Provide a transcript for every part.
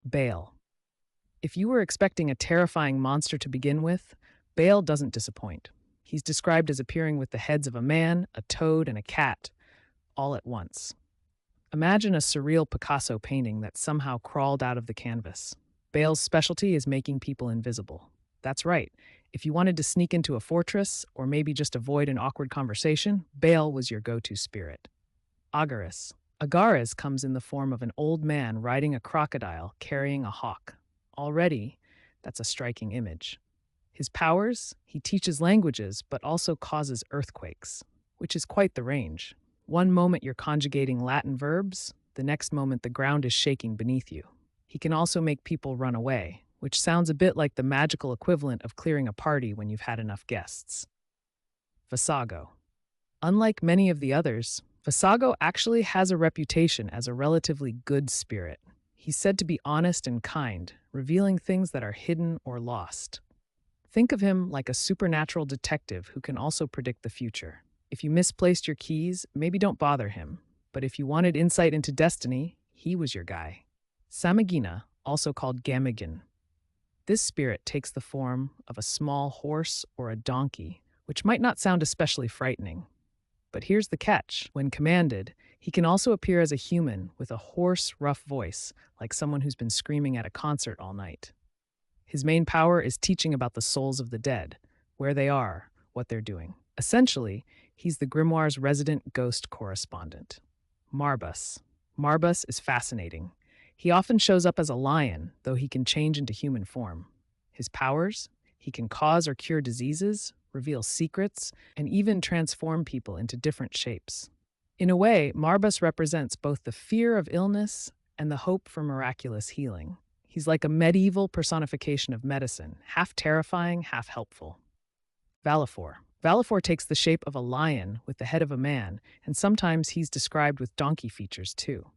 Baal. If you were expecting a terrifying monster to begin with, Baal doesn't disappoint. He's described as appearing with the heads of a man, a toad, and a cat, all at once. Imagine a surreal Picasso painting that somehow crawled out of the canvas. Baal's specialty is making people invisible. That's right. If you wanted to sneak into a fortress, or maybe just avoid an awkward conversation, Baal was your go-to spirit. Agares. Agares comes in the form of an old man riding a crocodile carrying a hawk. Already, that's a striking image. His powers? He teaches languages, but also causes earthquakes, which is quite the range. One moment you're conjugating Latin verbs, the next moment the ground is shaking beneath you. He can also make people run away, which sounds a bit like the magical equivalent of clearing a party when you've had enough guests. Visago. Unlike many of the others, Visago actually has a reputation as a relatively good spirit. He's said to be honest and kind, revealing things that are hidden or lost. Think of him like a supernatural detective who can also predict the future. If you misplaced your keys, maybe don't bother him. But if you wanted insight into destiny, he was your guy. Samagina, also called Gamagin. This spirit takes the form of a small horse or a donkey, which might not sound especially frightening. But here's the catch. When commanded, he can also appear as a human with a hoarse, rough voice, like someone who's been screaming at a concert all night. His main power is teaching about the souls of the dead, where they are, what they're doing. Essentially, he's the grimoire's resident ghost correspondent. Marbus. Marbus is fascinating. He often shows up as a lion, though he can change into human form. His powers? He can cause or cure diseases, reveal secrets, and even transform people into different shapes. In a way, Marbus represents both the fear of illness and the hope for miraculous healing. He's like a medieval personification of medicine, half terrifying, half helpful. Valifor. Valifor takes the shape of a lion with the head of a man, and sometimes he's described with donkey features too.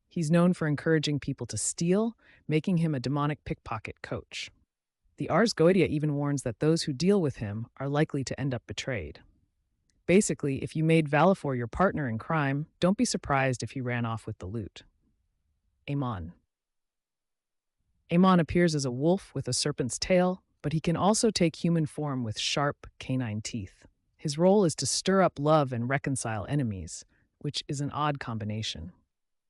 He's known for encouraging people to steal, making him a demonic pickpocket coach. The Ars Goetia even warns that those who deal with him are likely to end up betrayed. Basically, if you made Valifor your partner in crime, don't be surprised if he ran off with the loot. Amon. Amon appears as a wolf with a serpent's tail, but he can also take human form with sharp, canine teeth. His role is to stir up love and reconcile enemies, which is an odd combination.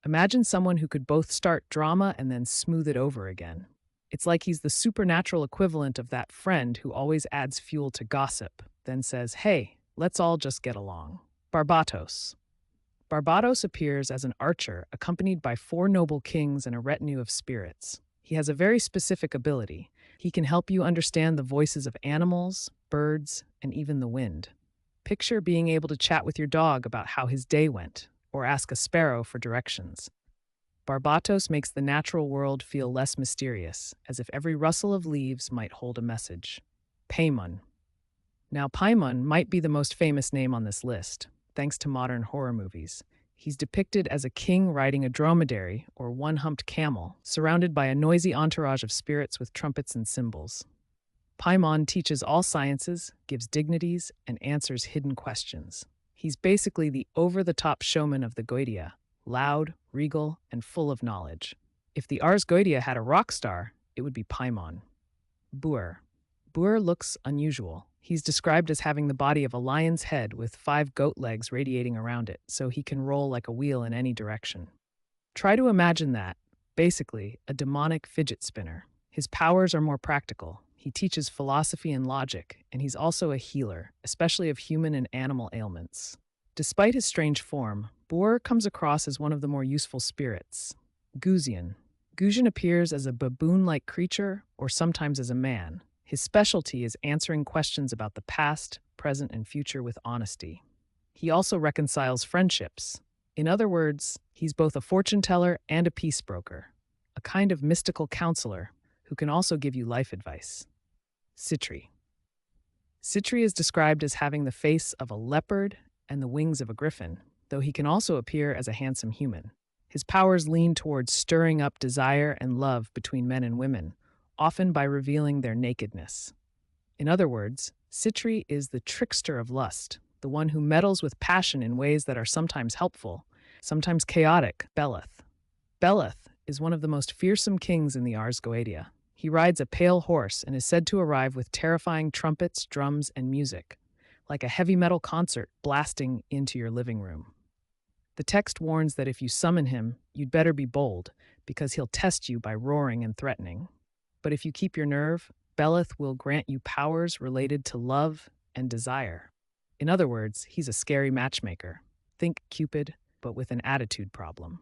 Imagine someone who could both start drama and then smooth it over again. It's like he's the supernatural equivalent of that friend who always adds fuel to gossip, then says, "Hey, let's all just get along." Barbatos. Barbatos appears as an archer accompanied by 4 noble kings and a retinue of spirits. He has a very specific ability. He can help you understand the voices of animals, birds, and even the wind. Picture being able to chat with your dog about how his day went, or ask a sparrow for directions. Barbatos makes the natural world feel less mysterious, as if every rustle of leaves might hold a message. Paimon. Now, Paimon might be the most famous name on this list, thanks to modern horror movies. He's depicted as a king riding a dromedary, or one-humped camel, surrounded by a noisy entourage of spirits with trumpets and cymbals. Paimon teaches all sciences, gives dignities, and answers hidden questions. He's basically the over-the-top showman of the Goetia, loud, regal, and full of knowledge. If the Ars Goetia had a rock star, it would be Paimon. Buer. Buer looks unusual. He's described as having the body of a lion's head with 5 goat legs radiating around it, so he can roll like a wheel in any direction. Try to imagine that, basically, a demonic fidget spinner. His powers are more practical. He teaches philosophy and logic, and he's also a healer, especially of human and animal ailments. Despite his strange form, Buer comes across as one of the more useful spirits. Guzian. Guzian appears as a baboon-like creature, or sometimes as a man. His specialty is answering questions about the past, present, and future with honesty. He also reconciles friendships. In other words, he's both a fortune teller and a peace broker, a kind of mystical counselor who can also give you life advice. Sitri. Sitri is described as having the face of a leopard and the wings of a griffin, though he can also appear as a handsome human. His powers lean towards stirring up desire and love between men and women, often by revealing their nakedness. In other words, Sitri is the trickster of lust, the one who meddles with passion in ways that are sometimes helpful, sometimes chaotic. Beleth. Beleth is one of the most fearsome kings in the Ars Goetia. He rides a pale horse and is said to arrive with terrifying trumpets, drums, and music, like a heavy metal concert blasting into your living room. The text warns that if you summon him, you'd better be bold, because he'll test you by roaring and threatening. But if you keep your nerve, Belith will grant you powers related to love and desire. In other words, he's a scary matchmaker. Think Cupid, but with an attitude problem.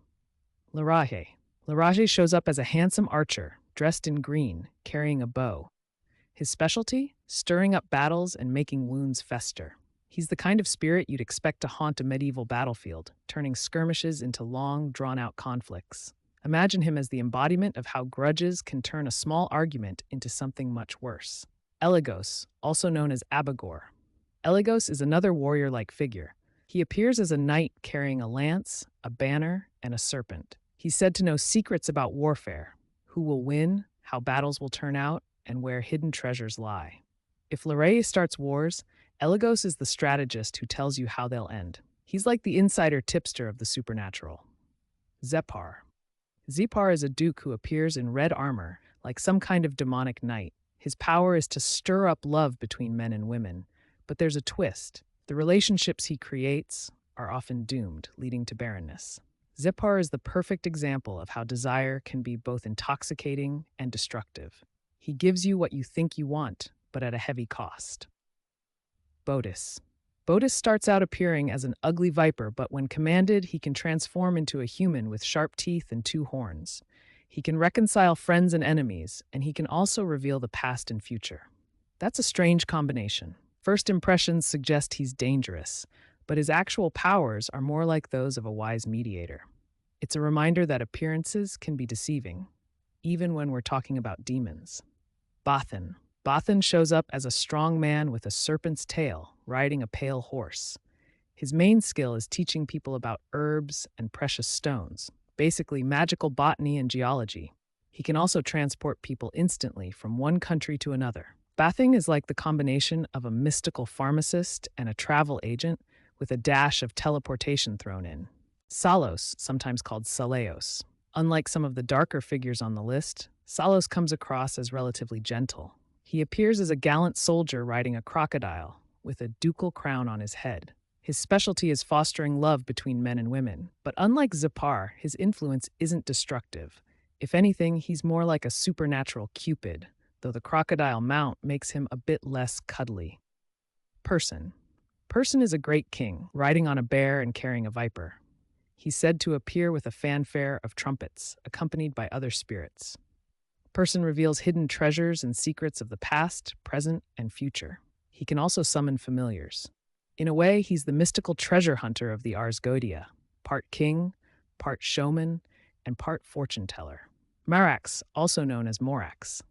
Laraje. Laraje shows up as a handsome archer, dressed in green, carrying a bow. His specialty? Stirring up battles and making wounds fester. He's the kind of spirit you'd expect to haunt a medieval battlefield, turning skirmishes into long, drawn-out conflicts. Imagine him as the embodiment of how grudges can turn a small argument into something much worse. Eligos, also known as Abagor. Eligos is another warrior-like figure. He appears as a knight carrying a lance, a banner, and a serpent. He's said to know secrets about warfare, who will win, how battles will turn out, and where hidden treasures lie. If Laraje starts wars, Eligos is the strategist who tells you how they'll end. He's like the insider tipster of the supernatural. Zepar. Zepar is a duke who appears in red armor, like some kind of demonic knight. His power is to stir up love between men and women. But there's a twist. The relationships he creates are often doomed, leading to barrenness. Zepar is the perfect example of how desire can be both intoxicating and destructive. He gives you what you think you want, but at a heavy cost. Bodis. Bodis starts out appearing as an ugly viper, but when commanded, he can transform into a human with sharp teeth and 2 horns. He can reconcile friends and enemies, and he can also reveal the past and future. That's a strange combination. First impressions suggest he's dangerous, but his actual powers are more like those of a wise mediator. It's a reminder that appearances can be deceiving, even when we're talking about demons. Bathan. Bathan shows up as a strong man with a serpent's tail, riding a pale horse. His main skill is teaching people about herbs and precious stones, basically magical botany and geology. He can also transport people instantly from one country to another. Bathing is like the combination of a mystical pharmacist and a travel agent with a dash of teleportation thrown in. Salos, sometimes called Saleos. Unlike some of the darker figures on the list, Salos comes across as relatively gentle. He appears as a gallant soldier riding a crocodile, with a ducal crown on his head. His specialty is fostering love between men and women, but unlike Zepar, his influence isn't destructive. If anything, he's more like a supernatural Cupid, though the crocodile mount makes him a bit less cuddly. Person. Person is a great king, riding on a bear and carrying a viper. He's said to appear with a fanfare of trumpets, accompanied by other spirits. Person reveals hidden treasures and secrets of the past, present, and future. He can also summon familiars. In a way, he's the mystical treasure hunter of the Ars Goetia, part king, part showman, and part fortune teller. Marax, also known as Morax.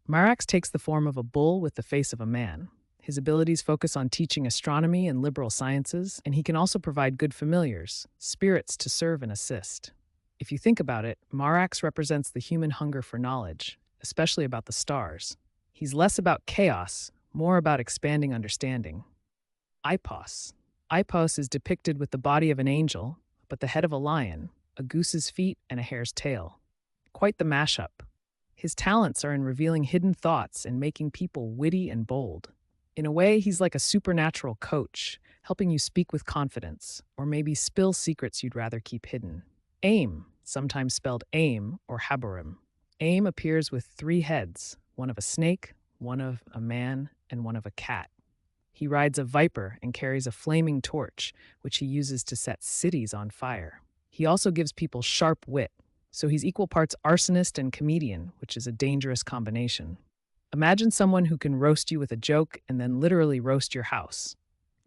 Marax takes the form of a bull with the face of a man. His abilities focus on teaching astronomy and liberal sciences, and he can also provide good familiars, spirits to serve and assist. If you think about it, Marax represents the human hunger for knowledge, especially about the stars. He's less about chaos, more about expanding understanding. Ipos. Ipos is depicted with the body of an angel, but the head of a lion, a goose's feet, and a hare's tail. Quite the mashup. His talents are in revealing hidden thoughts and making people witty and bold. In a way, he's like a supernatural coach, helping you speak with confidence, or maybe spill secrets you'd rather keep hidden. Aim, sometimes spelled aim or haborim. Aim appears with 3 heads, one of a snake, one of a man, and one of a cat. He rides a viper and carries a flaming torch, which he uses to set cities on fire. He also gives people sharp wit, so he's equal parts arsonist and comedian, which is a dangerous combination. Imagine someone who can roast you with a joke and then literally roast your house.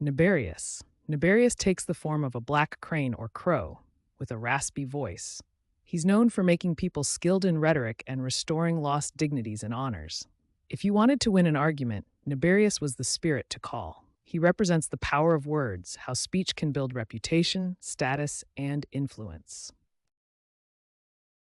Nibarius. Nibarius takes the form of a black crane or crow, with a raspy voice. He's known for making people skilled in rhetoric and restoring lost dignities and honors. If you wanted to win an argument, Nibarius was the spirit to call. He represents the power of words, how speech can build reputation, status, and influence.